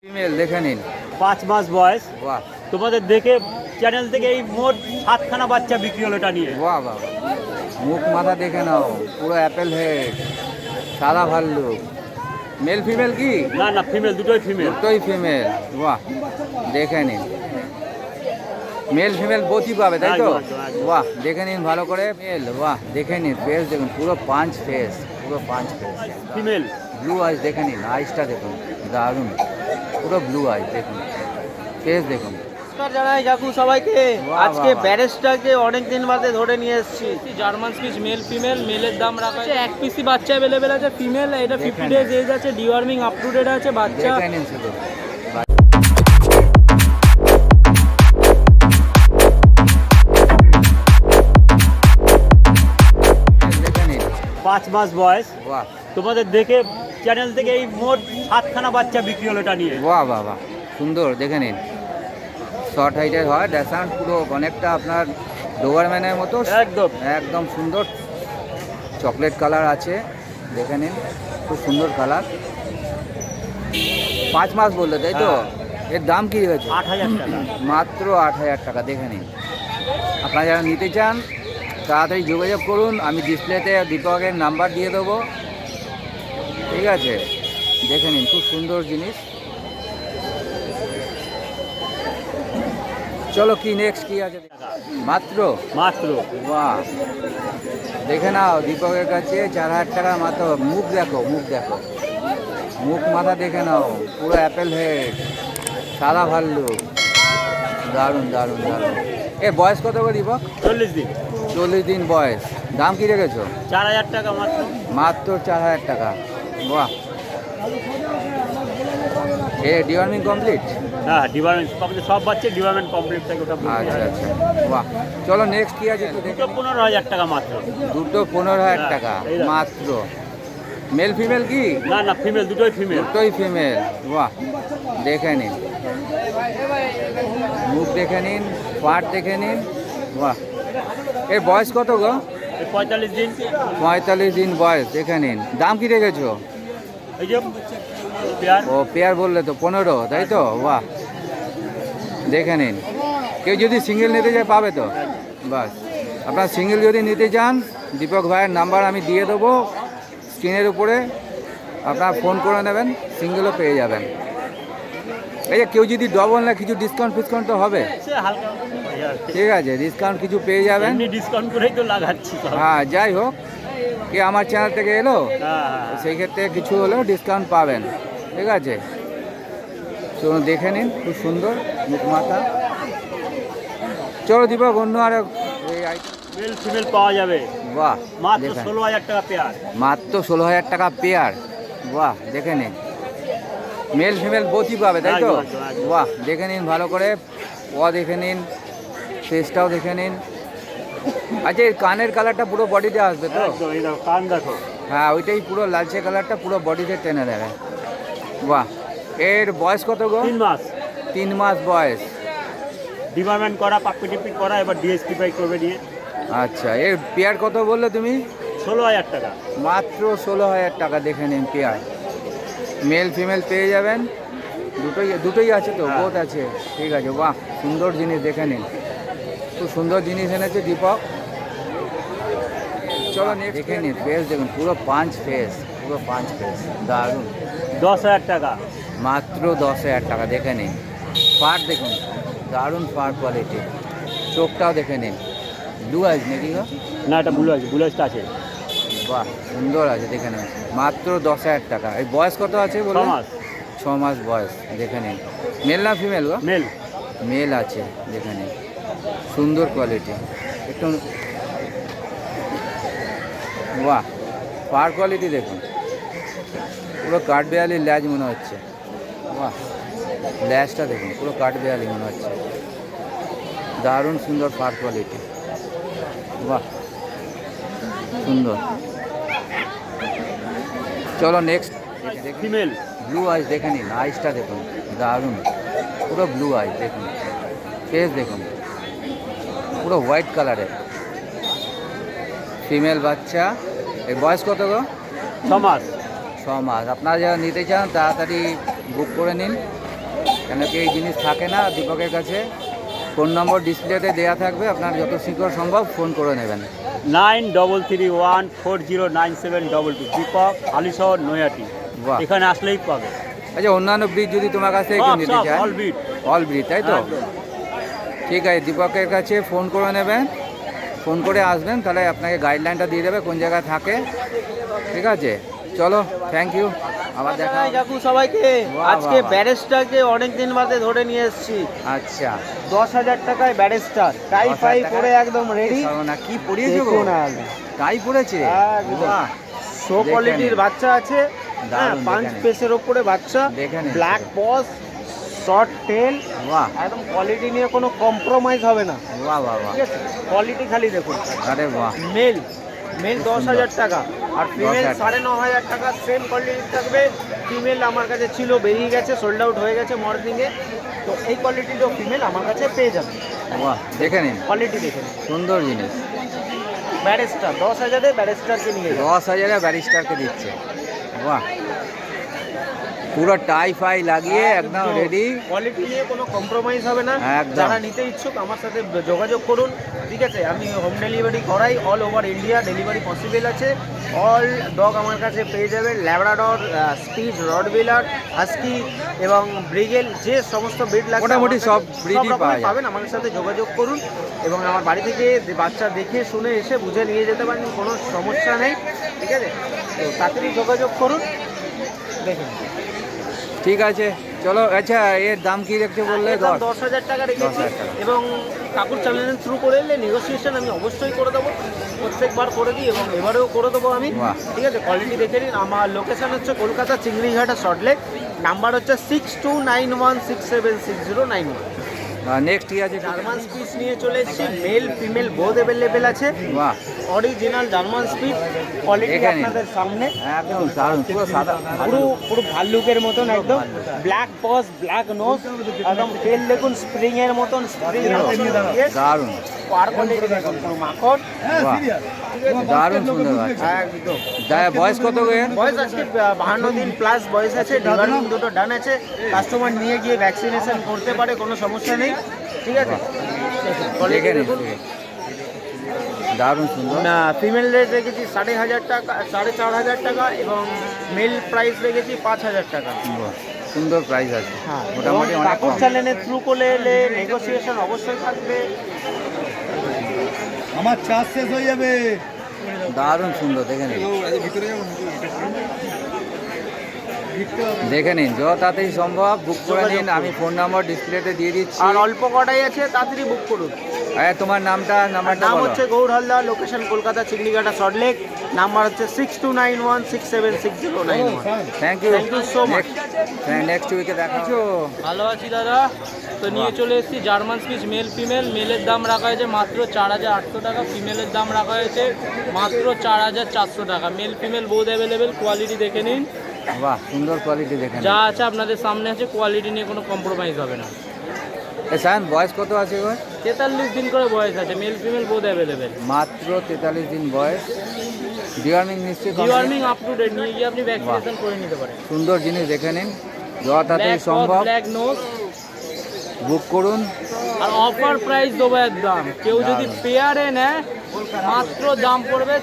Female দেখে নিন। 5 মাস বয়স। বাহ তোমাদের দেখে চ্যানেল থেকে এই মোট 7খানা বাচ্চা বিক্রি হলো এটা নিয়ে। বাহ বাহ, মুখ মাথা দেখে নাও, পুরো অ্যাপেল হেড, সাদা ভাল্লুক। মেল ফিমেল কি? না না, ফিমেল, দুটোই ফিমেল। দুটোই ফিমেল। বাহ দেখে নিন, মেল ফিমেল বোথই পাবে তাই তো? একদম, একদম, একদম। বাহ দেখে নিন ভালো করে। মেল, বাহ দেখে নিন, ফেস দেখুন, পুরো পাঁচ ফেস, পুরো পাঁচ ফেস। ফিমেল। ব্লু আইস দেখে নিন, আইসটা দেখুন, দারুণ, পুরো ব্লু আইস দেখুন, ফেস দেখুন। জানাই কাকু সবাইকে। বাহ, আজকে বাহ, বাহ। ব্যারেজটাকে অনেকদিন বাদে ধরে নিয়ে এসেছি। জার্মান স্পিচ মেল ফিমেল, মেলের দাম রাখা আছে 1 পিসি বাচ্চা অ্যাভেলেবেল আছে। ফিমেল এটা 50 দেখেন। ডেজ এজ আছে, ডিওয়ার্মিং আপ টু ডেট আছে বাচ্চা। দেখে নিন শুধু। দেখে নিন। 5 মাস বয়স। বাহ তোমাদের দেখে চ্যানেল থেকে এই মোট 7খানা বাচ্চা বিক্রি হলো এটা নিয়ে। বাহ বাহ বাহ, সুন্দর দেখে নিন। শর্ট হাইটের হয়, ড্যাসান পুরো অনেকটা আপনার ডোবারম্যানের মতো, একদম। একদম সুন্দর। চকলেট কালার আছে, দেখে নিন, খুব সুন্দর কালার। 5 মাস বললে তাই তো? হ্যাঁ। এর দাম কি হয়েছে? 8000 টাকা। মাত্র 8000 টাকা। দেখে নিন, আপনারা যারা নিতে চান তাড়াতাড়ি যোগাযোগ করুন। আমি ডিসপ্লেতে দীপকের নাম্বার দিয়ে দেবো, ঠিক আছে? দেখে নিন, খুব সুন্দর জিনিস। চলো কি নেক্সট কি আছে? মাত্র মাত্র। বাহ দেখে নাও, দীপকের কাছে 4000 টাকা মাত্র। মুখ দেখো, মুখ দেখো, মুখ মাথা দেখে নাও, পুরো অ্যাপেল হেড, সাদা ভাল্লুক, দারুণ দারুণ দারুণ। এর বয়স কত করে দীপক? 40 দিন। 40 দিন বয়স। দাম কি রেখেছো? 4000 টাকা মাত্র। মাত্র 4000 টাকা। বাহ, এ ডিওয়ার্মিং কমপ্লিট? হ্যাঁ, ডিপার্টমেন্ট সব বাচ্চা ডিপার্টমেন্ট কমপ্লিট থাকে ওটা। আচ্ছা আচ্ছা, বাহ। চলো নেক্সট কি আছে একটু দেখে দুটো নিই। 15000 টাকা মাত্র। দুটো 15000 হ্যাঁ, টাকা এই দেখো। মাত্র। মেল ফিমেল কি? না না, ফিমেল, দুটোই ফিমেল। দুটোই ফিমেল। বাহ দেখে নিন, মুখ দেখে নিন, পাট দেখে নিন। বাহ, এর বয়স কত গো? 45 দিন। 45 দিন বয়স। দেখে নিন, দাম কি রেখেছো? এই যে পেয়ার। ও পেয়ার বললে তো 15, তাই তো? বাহ দেখে নিন, কেউ যদি সিঙ্গেল নিতে চায় পাবে তো? বাস, আপনার সিঙ্গেল যদি নিতে চান, দীপক ভাইয়ের নাম্বার আমি দিয়ে দেবো স্ক্রিনের উপরে, আপনারা ফোন করে নেবেন, সিঙ্গেলও পেয়ে যাবেন। এই যে কেউ যদি ডবল না, কিছু ডিসকাউন্ট ফিসকাউন্ট তো হবে? সে হালকা ঠিক আছে, ডিসকাউন্ট কিছু পেয়ে যাবেন। এমনি ডিসকাউন্ট করেই তো লাগাচ্ছি সব। হ্যাঁ যাই হোক, কে আমার চ্যানেল থেকে এলো, হ্যাঁ, সেই ক্ষেত্রে কিছু হলেও ডিসকাউন্ট পাবেন, ঠিক আছে? চলুন দেখে নিন, খুব সুন্দর মুখ মাথা। চলো দীপক, অন্য আর এই আইটেম। মেল ফিমেল পাওয়া যাবে বাহ মাত্র দেখেন, 16000 টাকা পেয়ার। মাত্র 16000 টাকা পেয়ার। বাহ দেখে নিন, মেল ফিমেল বোথই পাবে তাই তো? একদম, একদম, একদম। বাহ দেখে নিন ভালো করে, দেখে নিন, ফেসটাও দেখে নিন। আচ্ছা, এর কানের কালারটা পুরো বডিতে আসবে তো? একদম, এই দেখো কান দেখো। হ্যাঁ, ওইটাই পুরো লালচে কালারটা পুরো বডিতে টেনে দেবে। বাহ, এর বয়স কত গো? 3 মাস। 3 মাস বয়স। ডিপার্টমেন্ট করা, পাপ্পি টিপি করা, এবার ডিএসটিফাই করবে নিয়ে। আচ্ছা, এর পেয়ার কত বললে তুমি? 16000 টাকা। মাত্র 16000 টাকা। দেখে নিন পেয়ার, মেল ফিমেল পেয়ে যাবেন, দুটোই আছে তো? হ্যাঁ। বোথ আছে, ঠিক আছে। বাহ সুন্দর জিনিস, দেখে নিন, খুব সুন্দর জিনিস এনেছে দীপক। চলো দেখে নিন, ফেস দেখুন, পুরো পাঁচ ফেস, পুরো পাঁচ ফেস, দারুণ। 10000 টাকা। মাত্র 10000 টাকা। দেখে নিন, ফার দেখুন, দারুণ ফার কোয়ালিটি। চোখটাও দেখে নিন, ব্লু আইজ নাকি গো? না, এটা ব্লু আছে, ব্লু আইসটা আছে। বাহ সুন্দর আছে, দেখে নিন, মাত্র 10000 টাকা। এই বয়স কত আছে 6 বলুন? মাস। 6 মাস বয়স। দেখে নিন, মেল না ফিমেল গো? মেল। মেল আছে, দেখে নিন, সুন্দর কোয়ালিটি একটু। বাহ, পার কোয়ালিটি দেখুন, পুরো কাঠবেয়ালির ল্যাজ মনে হচ্ছে। বাহ, ল্যাজটা দেখুন, পুরো কাঠবেয়ালি মনে হচ্ছে, দারুণ সুন্দর পার কোয়ালিটি। বাহ সুন্দর। চলো নেক্সট দেখি। ফিমেল। ব্লু আইস দেখে নিন, আইসটা দেখুন, দারুণ, পুরো ব্লু আইস দেখুন, ফেস দেখুন, পুরো হোয়াইট কালারের। ফিমেল বাচ্চা। এর বয়স কত গো? 6 মাস। 6 মাস। আপনারা যারা নিতে চান তাড়াতাড়ি বুক করে নিন, কেন কি এই জিনিস থাকে না দীপকের কাছে। ফোন নম্বর ডিসপ্লেতে দেওয়া থাকবে, আপনার যত শীঘ্র সম্ভব ফোন করে নেবেন। 9331409722 দীপক আলিশহর নৈহাটি। বাহ। এখানে আসলেই পাবে। আচ্ছা, অন্যান্য ব্রিড যদি তোমার কাছ থেকে কেউ নিতে চায়? All bit. অল ব্রিড, তাই তো? একদম। ঠিক আছে, দীপকের কাছে ফোন করে নেবেন, ফোন করে আসবেন, তাহলে আপনাকে গাইডলাইনটা দিয়ে দেবে কোন জায়গায় থাকে। ঠিক আছে, চলো, থ্যাংক ইউ, আবার দেখা জানাই হবে। কাকু সবাইকে। বাহ, আজকে বাহ। ব্যারেস্টারকে অনেকদিন বাদে ধরে নিয়ে এসেছি। আচ্ছা, 10,000 টাকায় ব্যারেস্টার টাই 10,000 ফাই টাকায়? পরে একদম রেডি। না কি পড়িয়েছো গো? দেখুন তাই পড়েছে? একদম। বাহ, শো দেখে কোয়ালিটির নিন। বাচ্চা আছে, দারুণ, পাঁচ দেখে নিন। পেসের ওপরে বাচ্চা, দেখে নিন। ব্ল্যাক পজ, শর্ট টেল, বাহ, একদম কোয়ালিটি নিয়ে কোনো কম্প্রোমাইজ হবে না। বাহ, বাহ, বাহ, ঠিক আছে, কোয়ালিটি খালি দেখুন। আরে বাহ, মেল মেল খুব 10,000 টাকা আর ফিমেল 10,000 9,500 টাকা। সেম কোয়ালিটি থাকবে। ফিমেল আমার কাছে ছিল, বেরিয়ে গেছে, সোল্ড আউট হয়ে গেছে মর্নিংয়ে। তো এই কোয়ালিটিরও ফিমেল আমার কাছে পেয়ে যাবে। বাহ, দেখে নিন, কোয়ালিটি দেখে নিন। সুন্দর জিনিস। ব্যারিস্টার 10,000-এ ব্যারিস্টারকে নিয়ে যাবে। 10,000-এ ব্যারিস্টারকে দিচ্ছে। বাহ, পুরো টাই ফাই লাগিয়ে একদম রেডি। কোয়ালিটি নিয়ে কোনো কম্প্রোমাইজ হবে না। একদম। যারা নিতে ইচ্ছুক আমার সাথে যোগাযোগ করুন। ঠিক আছে, আমি হোম ডেলিভারি করাই, all over India delivery possible আছে। অল ডগ আমার কাছে পেয়ে যাবেন, ল্যাব্রাডর, স্পিড, রডভিলার, হাস্কি এবং ব্রিগেল, যে সমস্ত ব্রিড লাগবে মোটামুটি আমার সব কাছে breed-ই সব রকমই পাওয়া যায়। পাবেন। আমার সাথে যোগাযোগ করুন এবং আমার বাড়ি থেকে বাচ্চা দেখে শুনে এসে বুঝে নিয়ে যেতে পারেন, কোনো সমস্যা নেই। ঠিক আছে, তো তাড়াতাড়ি যোগাযোগ করুন, দেখুন। ঠিক আছে, চলো। আচ্ছা, এর দাম কি রেখেছে বললে? একদম 10? 10,000 টাকা রেখেছি 10,000 টাকা। এবং কাকুর চ্যানেলের থ্রু করে এলে নেগোসিয়েশন আমি অবশ্যই করে দেবো, প্রত্যেকবার করে দিই এবং এবারেও করে দেবো আমি। বাহ। ঠিক আছে, কোয়ালিটি দেখে নিন। আমার লোকেশন হচ্ছে কলকাতা চিংড়িঘাটা সল্টলেক, নাম্বার হচ্ছে 6291676091। নেক্সট কি আছে? জার্মান স্পিচ নিয়ে চলে এসেছি, মেল ফিমেল বোথ অ্যাভেলেবেল আছে। বাহ, অরিজিনাল জার্মান স্পিচ, কোয়ালিটি দেখে নিন। আপনাদের সামনে। একদম দারুণ, পুরো সাদা। পুরো পুরো ভাল্লুকের মতন একদম, ব্ল্যাক পজ, ব্ল্যাক নোজ, একদম তেল দেখুন স্প্রিং এর মতন, স্প্রিং দারুণ, পার কোয়ালিটি দেখুন, পুরো মাখন। বাহ, দারুণ সুন্দর বাচ্চা। একদম। বয়স কত গো এর? বয়স আজকে 52 দিন প্লাস বয়স আছে, ডিভার্মিং দুটো ডান আছে। কাস্টমার নিয়ে গিয়ে ভ্যাকসিনেশন করতে পারে, কোনো সমস্যা নেই। ঠিক আছে, দেখে নিন, দারুণ সুন্দর। না ফিমেল রেট রেখেছি 5,500 টাকা, 4,500 টাকা এবং মেল প্রাইস রেখেছি 5,000 টাকা। বাহ, সুন্দর প্রাইস আছে, হ্যাঁ, মোটামুটি এবং অনেক কাকুর কম। চ্যানেলের থ্রু করে এলে নেগোসিয়েশন অবশ্যই থাকবে। আমার চার্জ শেষ হয়ে যাবে। দারুণ সুন্দর, দেখে নিন, দেখে নিন, যত তাড়াতাড়ি সম্ভব বুক করে নিন। আমি ফোন নাম্বার ডিসপ্লেতে দিয়ে দিচ্ছি। আর অল্প কটাই আছে, তাড়াতাড়ি বুক করুন। তোমার নামটা, নাম্বারটা নাম বলো। হচ্ছে গৌর হালদার, লোকেশন কলকাতা চিংড়িঘাটা সল্টলেক, নাম্বার হচ্ছে 6291676091। Thank you, Thank you so much. Next উইকে দেখা হচ্ছে। ভালো আছি দাদা। তো নিয়ে চলে এসেছি জার্মান স্পিচ মেল ফিমেল। মেলের দাম রাখা হয়েছে মাত্র 4,800 টাকা, ফিমেলের দাম রাখা হয়েছে মাত্র 4,400 টাকা। Male female both available, quality দেখে নিন। বাহ, সুন্দর কোয়ালিটি, দেখে নিন। যা আছে আপনাদের সামনে আছে, কোয়ালিটি নিয়ে কোনো কম্প্রোমাইজ হবে না। সায়ন, বয়স কত আছে গো? 43 দিন করে বয়স আছে, মেল ফিমেল বোথ অ্যাভেলেবেল। মাত্র 43 দিন বয়স। ডিওয়ার্মিং নিশ্চয়ই complete? Deworming up to date, নিয়ে গিয়ে আপনি ভ্যাকসিনেশন করে নিতে পারেন। সুন্দর জিনিস, দেখে নিন, যত তাড়াতাড়ি ব্ল্যাক সম্ভব ব্ল্যাক নোজ। বুক করুন। আর অফার প্রাইস দেবো একদম, কেউ যদি পেয়ারে নেয় মাত্র দাম পড়বে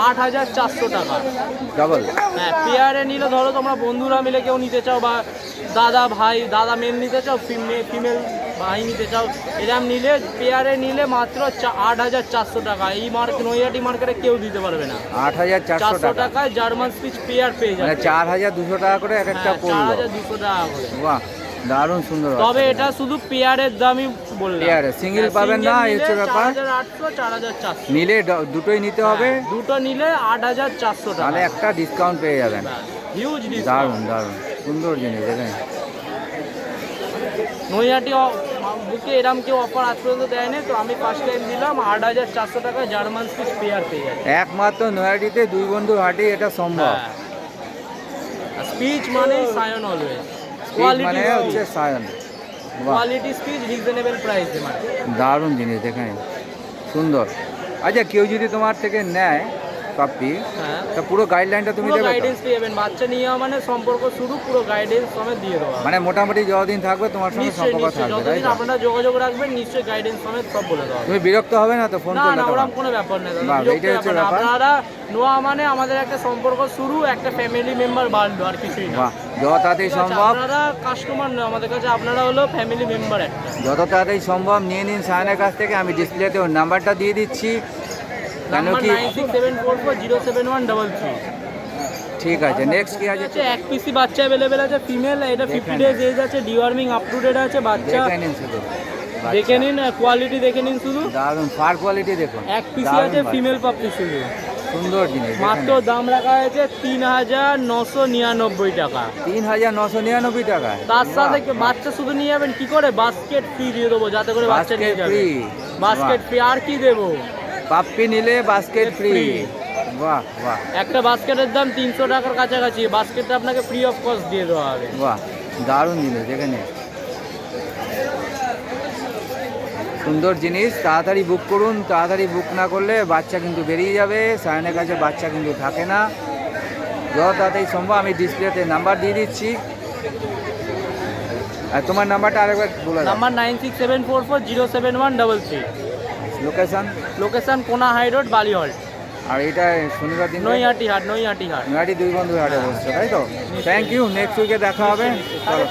8,400 টাকা। ডবল? হ্যাঁ, পেয়ারে নিলে ধরো তোমরা বন্ধুরা মিলে কেউ নিতে চাও বা দাদা ভাই, দাদা মেল নিতে চাও, ফিমেল ভাই নিতে চাও, এরকম নিলে পেয়ারে নিলে মাত্র 8,400 টাকা। এই নৈহাটি মার্কেটে কেউ দিতে পারবে না। 8,400 400 টাকা, টাকায় জার্মান স্পিচ পেয়ার পেয়ে মানে যাবে। 4,200 টাকা করে এক একটা পড়লো। 4,200 টাকা করে। বাহ, দারুণ সুন্দর তবে বাচ্চা। এটা শুধু পেয়ারের দামই বললাম। পেয়ারে, single পাবেন না, এই হচ্ছে ব্যাপার। 4,800, 4,400। নিলে দুটোই নিতে হবে, দুটো নিলে 8,400 টাকা। তাহলে একটা ডিসকাউন্ট পেয়ে যাবেন। Huge discount. দারুণ দারুণ সুন্দর জিনিস, দেখেন। নৈহাটি বুকে এরম কেউ অফার আজ পর্যন্ত দেয়নি, তো আমি ফার্স্ট টাইম দিলাম। 8,400 টাকায় জার্মান স্পিচ পেয়ার পেয়ে যাবে। একমাত্র নৈহাটিতে দুই বন্ধুর হাটে এটা সম্ভব। স্পিচ মানে সায়ন অলওয়েজ। মানে হচ্ছে সায়ন। বাহ, কোয়ালিটি স্পিচ রিজনেবল প্রাইসে মানে। দারুণ জিনিস, দেখেন, সুন্দর। আচ্ছা, কেউ যদি তোমার থেকে নেয় পাপ্পি, হ্যাঁ তা পুরো গাইডলাইনটা তুমি পুরো দেবে তো? গাইডেন্স পেয়ে যাবেন, বাচ্চা নিয়ে যাওয়া মানে সম্পর্ক শুরু, পুরো গাইডেন্স সমেত দিয়ে দেওয়া হবে। মানে মোটামুটি যতদিন থাকবে তোমার সঙ্গে নিশ্চয়ই সম্পর্ক নিশ্চয়ই, থাকবে, তাই যতদিন তো? আপনারা যোগাযোগ রাখবেন নিশ্চয়ই গাইডেন্স সমেত সব বলে দেওয়া হবে। তুমি বিরক্ত হবে না তো ফোন না করলে না, তখন? ওরকম কোনো ব্যাপার নেই দাদা, বাহ, বিরক্ত এইটাই হচ্ছে ব্যাপার না। ব্যাপার। আপনারা নোয়া মানে আমাদের একটা সম্পর্ক শুরু, একটা ফ্যামিলি মেম্বার বাড়লো, আর কিছুই না। বাহ, যত তাড়াতাড়ি ঠিক আছে, সম্ভব, আপনারা কাস্টমার নয় আমাদের কাছে, আপনারা হলো ফ্যামিলি মেম্বার একটা। যত তাড়াতাড়ি সম্ভব নিয়ে নিন সায়নের কাছ থেকে। আমি ডিসপ্লেতে ওর নাম্বারটা দিয়ে দিচ্ছি, কেন নাম্বার কি? 9674407133। ঠিক আছে, নেক্সট কি আছে? আছে এক পিসি বাচ্চা অ্যাভেলেবেল আছে, ফিমেল, এটা 50 ডেজ এজ আছে, ডিওয়ার্মিং আপ টু ডেট আছে বাচ্চা। দেখে নিন শুধু, দেখে নিন, কোয়ালিটি দেখে নিন শুধু। দারুণ ফার কোয়ালিটি দেখুন, এক পিসি দারুণ আছে বাচ্চা। ফিমেল পাপ্পি শুধু। সুন্দর জিনিস, মাত্র দাম রাখা হয়েছে 3999 টাকা। 3999 টাকায়। তার সাথে বাচ্চা শুধু নিয়ে যাবেন কি করে, বাস্কেট ফ্রি দিয়ে দেবো, যাতে করে বাচ্চা নিয়ে বাস্কেট যাবে। ফ্রি, বাস্কেট ফ্রি, আর কি দেবো? পাপ্পি নিলে বাস্কেট ফ্রি। Free। বাহ বাহ একটা বাস্কেটের দাম 300 টাকার কাছাকাছি, বাস্কেটটা আপনাকে ফ্রি অফ কস্ট দিয়ে দেওয়া হবে। বাহ, দারুণ জিনিস, দেখে নিন, সুন্দর জিনিস। তাড়াতাড়ি বুক করুন, তাড়াতাড়ি বুক না করলে বাচ্চা কিন্তু বেরিয়ে যাবে। সায়নের কাছে বাচ্চা কিন্তু থাকে না। যত তাড়াতাড়ি সম্ভব, আমি ডিসপ্লেতে নাম্বার দিয়ে দিচ্ছি। আর তোমার নাম্বারটা আরেকবার বলে দাও। নাম্বার 9674407133। লোকেশন? লোকেশন কোনা হাই রোড, বালিহল, আর এটা শনিবার দিন নৈহাটি হাট, নৈহাটি হাট। নয়াটি দুই বন্ধু হাটে বসছে, তাই তো? থ্যাংক ইউ, নেক্সট উইকে দেখা হবে। চলো।